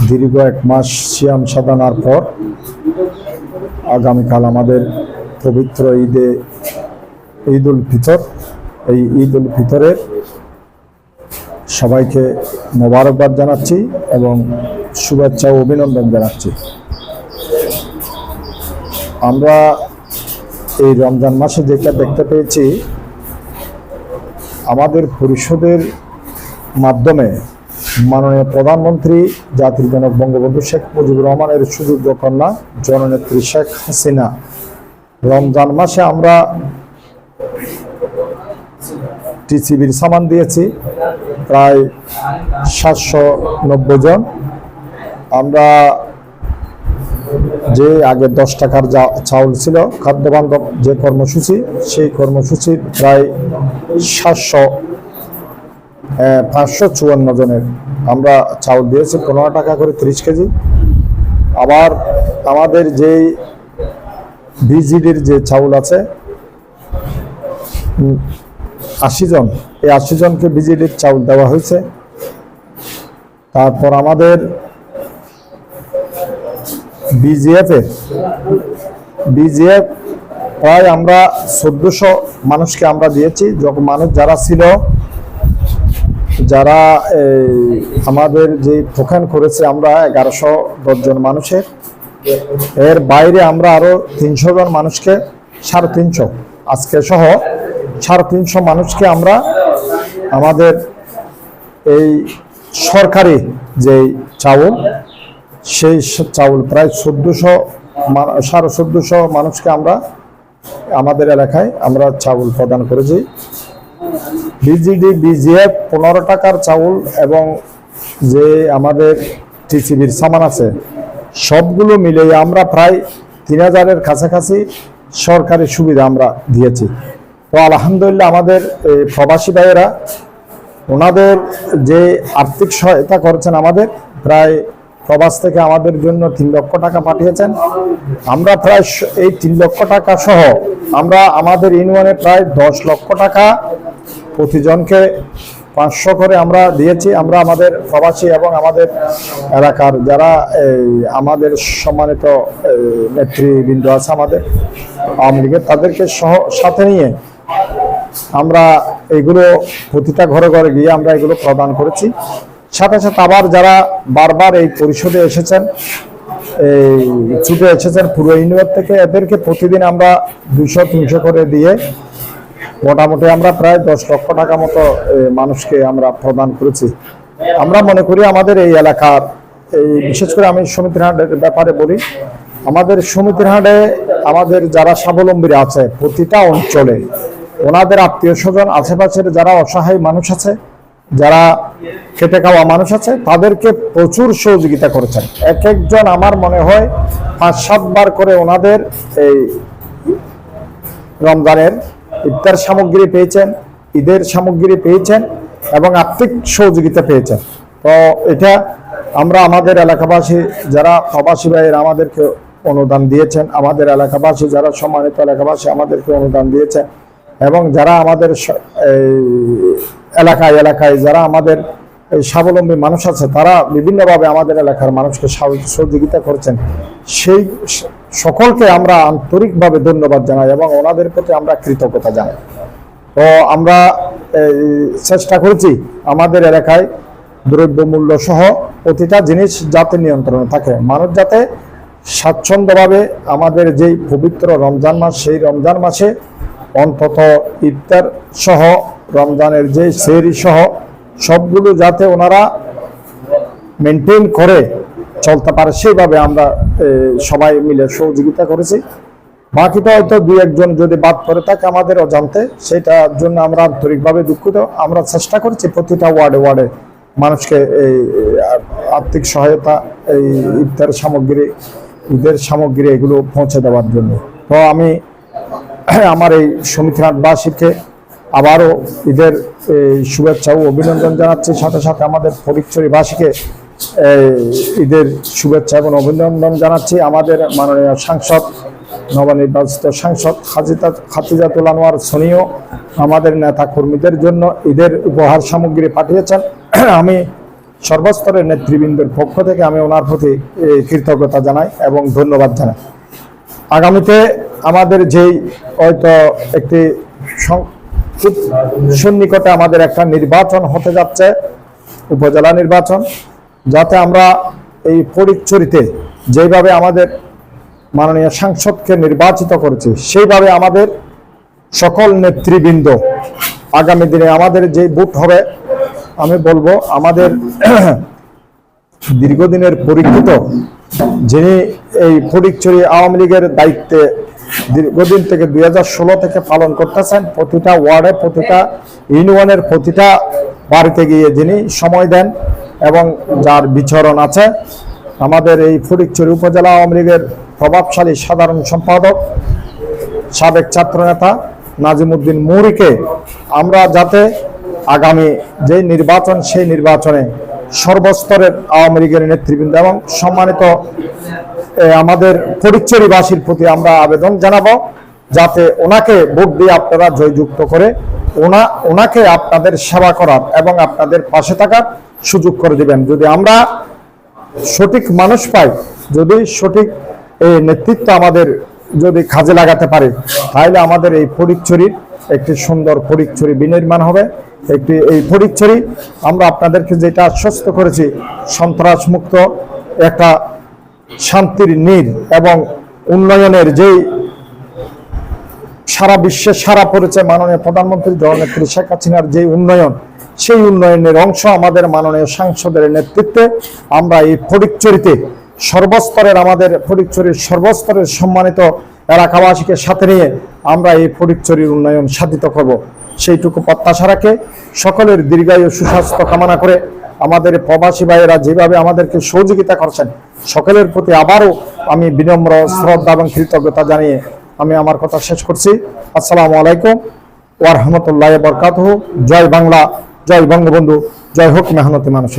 দীর্ঘ এক মাস সিয়াম সাধনার পর আগামীকাল আমাদের পবিত্র ঈদ উল ফিতর। এই ঈদ উল ফিতরের সবাইকে মোবারকবাদ জানাচ্ছি এবং শুভেচ্ছা ও অভিনন্দন জানাচ্ছি। আমরা এই রমজান মাসে যেটা দেখতে পেয়েছি, আমাদের পরিষদের মাধ্যমে মাননীয় প্রধানমন্ত্রী জাতির জনক বঙ্গবন্ধু শেখ মুজিবুর রহমানের সুযোগ্য কন্যা জননেত্রী শেখ হাসিনা রমজান মাসে আমরা টিসিবির সামান দিয়েছি প্রায় 790 জন। আমরা যে আগে 10 টাকার চাউল ছিল খাদ্য বান্ধব যে কর্মসূচি, সেই কর্মসূচির প্রায় 554 জনের আমরা চাউল দিয়েছি 15 টাকা করে 30 কেজি। আবার আমাদের যে বিজিডির যে চাউল আছে 80 জন, এই 80 জনকে বিজিডির চাউল দেওয়া হয়েছে। তারপর আমাদের বিজিএফ প্রায় আমরা 1400 মানুষকে আমরা দিয়েছি। যখন মানুষ যারা ছিল, যারা আমাদের যে টোকেন করেছে আমরা 1110 জন মানুষের, এর বাইরে আমরা আরো 300 জন মানুষকে 350 আজকে সহ 350 মানুষকে আমরা আমাদের এই সরকারি যে চাউল, সেই চাউল প্রায় 1400 মানুষকে আমরা আমাদের এলাকায় আমরা চাউল প্রদান করেছি। বিজিডি বিজিএফ 15 টাকার চাউল এবং যে আমাদের টিসিবির সামান আছে, সবগুলো মিলে আমরা প্রায় 3000-এর কাছাকাছি সরকারি সুবিধা আমরা দিয়েছি। তো আলহামদুলিল্লাহ আমাদের প্রবাসী ভাইয়েরা ওনাদের যে আর্থিক সহায়তা করেছেন, আমাদের প্রায় প্রবাস থেকে আমাদের জন্য 3 লক্ষ টাকা পাঠিয়েছেন। আমরা প্রায় এই 3 লক্ষ টাকা সহ আমরা আমাদের ইউনিয়নে প্রায় 10 লক্ষ টাকা প্রতিজনকে 500 করে আমরা দিয়েছি। আমরা আমাদের প্রবাসী এবং আমাদের এলাকার যারা আমাদের সম্মানিত নেতৃবৃন্দ আছে আমাদের আওয়ামী লীগের, তাদেরকে সাথে নিয়ে আমরা এগুলো প্রতিটা ঘরে ঘরে গিয়ে আমরা এগুলো প্রদান করেছি। সাথে সাথে আবার যারা বারবার এই পরিষদে এসেছেন, ছুটে এসেছেন পুরো ইউনিয়ন থেকে, এদেরকে প্রতিদিন আমরা 200-300 করে দিয়ে মোটামুটি আমরা প্রায় 10 লক্ষ টাকা মতো মানুষকে আমরা প্রদান করেছি। আমরা মনে করি আমাদের এই এলাকার বিশেষ করে আমি সমিতির হাটের ব্যাপারে বলি, আমাদের সমিতির হাটে আমাদের যারা স্বাবলম্বী আছে প্রতিটা অঞ্চলে, ওনাদের আত্মীয় স্বজন আশেপাশের যারা অসহায় মানুষ আছে, যারা খেটে খাওয়া মানুষ আছে, তাদেরকে প্রচুর সহযোগিতা করেছেন। এক একজন আমার মনে হয় 5-7 বার করে ওনাদের এই রমজানের ইফতার সামগ্রী পেয়েছেন, ঈদের সামগ্রী পেয়েছেন এবং আর্থিক সহযোগিতা পেয়েছেন। তো এটা আমরা আমাদের এলাকাবাসী যারা প্রবাসী ভাইয়েরা আমাদেরকে অনুদান দিয়েছেন, আমাদের এলাকাবাসী যারা সম্মানিত এলাকাবাসী আমাদেরকে অনুদান দিয়েছেন, এবং যারা আমাদের এলাকায় যারা আমাদের স্বাবলম্বী মানুষ আছে, তারা বিভিন্নভাবে আমাদের এলাকার মানুষকে সহযোগিতা করছেন, সেই সকলকে আমরা আন্তরিকভাবে ধন্যবাদ জানাই এবং ওনাদের প্রতি আমরা কৃতজ্ঞতা জানাই। তো আমরা চেষ্টা করেছি আমাদের এলাকায় দ্রব্যমূল্য সহ প্রতিটা জিনিস যাতে নিয়ন্ত্রণে থাকে, মানুষ যাতে স্বাচ্ছন্দ্যভাবে আমাদের যেই পবিত্র রমজান মাস, সেই রমজান মাসে অন্তত ইফতার সহ রমজানের যে সেহরি সহ সবগুলো যাতে ওনারা মেনটেন করে চলতে পারে, সেইভাবে আমরা সবাই মিলে সহযোগিতা করেছি। বাকিটা হয়তো 2-1 জন যদি বাদ পড়ে থাকে আমাদের অজান্তে, সেটার জন্য আমরা আন্তরিকভাবে দুঃখিত। আমরা চেষ্টা করেছি প্রতিটা ওয়ার্ডে মানুষকে এই আর্থিক সহায়তা, এই ইফতার সামগ্রী, ঈদের সামগ্রী এগুলো পৌঁছে দেওয়ার জন্য। তো আমি আমার এই সমিতির হাটবাসীকে আবারও ঈদের শুভেচ্ছা ও অভিনন্দন জানাচ্ছি। সাথে সাথে আমাদের ফটিকছড়িবাসীকে ঈদের শুভেচ্ছা এবং অভিনন্দন জানাচ্ছি। আমাদের মাননীয় সাংসদ, নবনির্বাচিত সাংসদ খাদিজাতুল আনোয়ার সোনিও আমাদের নেতা কর্মীদের জন্য ঈদের উপহার সামগ্রী পাঠিয়েছেন। আমি সর্বস্তরের নেতৃবৃন্দের পক্ষ থেকে আমি ওনার প্রতি কৃতজ্ঞতা জানাই এবং ধন্যবাদ জানাই। আগামীতে আমাদের যেই হয়তো একটি খুব সন্নিকটে আমাদের একটা নির্বাচন হতে যাচ্ছে, উপজেলা নির্বাচন, যাতে আমরা এই ফটিকছড়িতে যেভাবে আমাদের মাননীয় সাংসদকে নির্বাচিত করেছি সেইভাবে আমাদের সকল নেতৃবৃন্দ আগামী দিনে আমাদের যে ভোট হবে, আমি বলবো আমাদের দীর্ঘদিনের পরীক্ষিত যিনি এই ফটিকছড়ি আওয়ামী লীগের দায়িত্বে দীর্ঘদিন থেকে 2016 থেকে পালন করতেছেন, প্রতিটা ওয়ার্ডে, প্রতিটা ইউনিয়নের, প্রতিটা বাড়িতে গিয়ে যিনি সময় দেন এবং যার বিচরণ আছে, আমাদের এই ফটিকছড়ি উপজেলা আওয়ামী লীগের প্রভাবশালী সাধারণ সম্পাদক সাবেক ছাত্রনেতা নাজিমউদ্দিন মুহুরীকে আমরা যাতে আগামী যে নির্বাচন সেই নির্বাচনে সর্বস্তরের আওয়ামী লীগের নেতৃবৃন্দ এবং সম্মানিত আমাদের ফটিকছড়িবাসীর প্রতি আমরা আবেদন জানাবো যাতে ওনাকে ভোট দিয়ে আপনারা জয়যুক্ত করে ওনাকে আপনাদের সেবা করার এবং আপনাদের পাশে থাকার সুযোগ করে দিবেন। যদি আমরা সঠিক মানুষ পাই, যদি সঠিক নেতৃত্ব আমাদের যদি কাজে লাগাতে পারি, তাহলে আমাদের এই ফটিকছড়ির একটি সুন্দর ফটিকছড়ি বিনির্মাণ হবে। এই ফটিকছড়ি আমরা আপনাদেরকে যেটা আশ্বস্ত করেছি, সন্ত্রাস মুক্ত একটা শান্তির নীড় এবং উন্নয়নের যেই সারা বিশ্বে সারা পড়েছে মাননীয় প্রধানমন্ত্রী জননেত্রী শেখ হাসিনার যে উন্নয়ন, সেই উন্নয়নের অংশ আমাদের মাননীয় সাংসদের নেতৃত্বে আমরা এই ফটিকছড়িতে সর্বস্তরের আমাদের ফটিকছড়ির সর্বস্তরের সম্মানিত এলাকাবাসীকে সাথে নিয়ে আমরা এই ফটিকছড়ির উন্নয়ন সাধিত করব, সেইটুকু প্রত্যাশা রাখে সকলের দীর্ঘায়ু সুস্বাস্থ্য কামনা করে আমাদের প্রবাসী ভাইয়েরা যেভাবে আমাদেরকে সহযোগিতা করছেন সকলের প্রতি আবারও আমি বিনম্র শ্রদ্ধা এবং কৃতজ্ঞতা জানিয়ে আমি আমার কথা শেষ করছি। আসসালামু আলাইকুম ওয়া রাহমাতুল্লাহি ওয়া বারাকাতুহু। জয় বাংলা, জয় বঙ্গবন্ধু, জয় হোক মেহনতি মানুষের।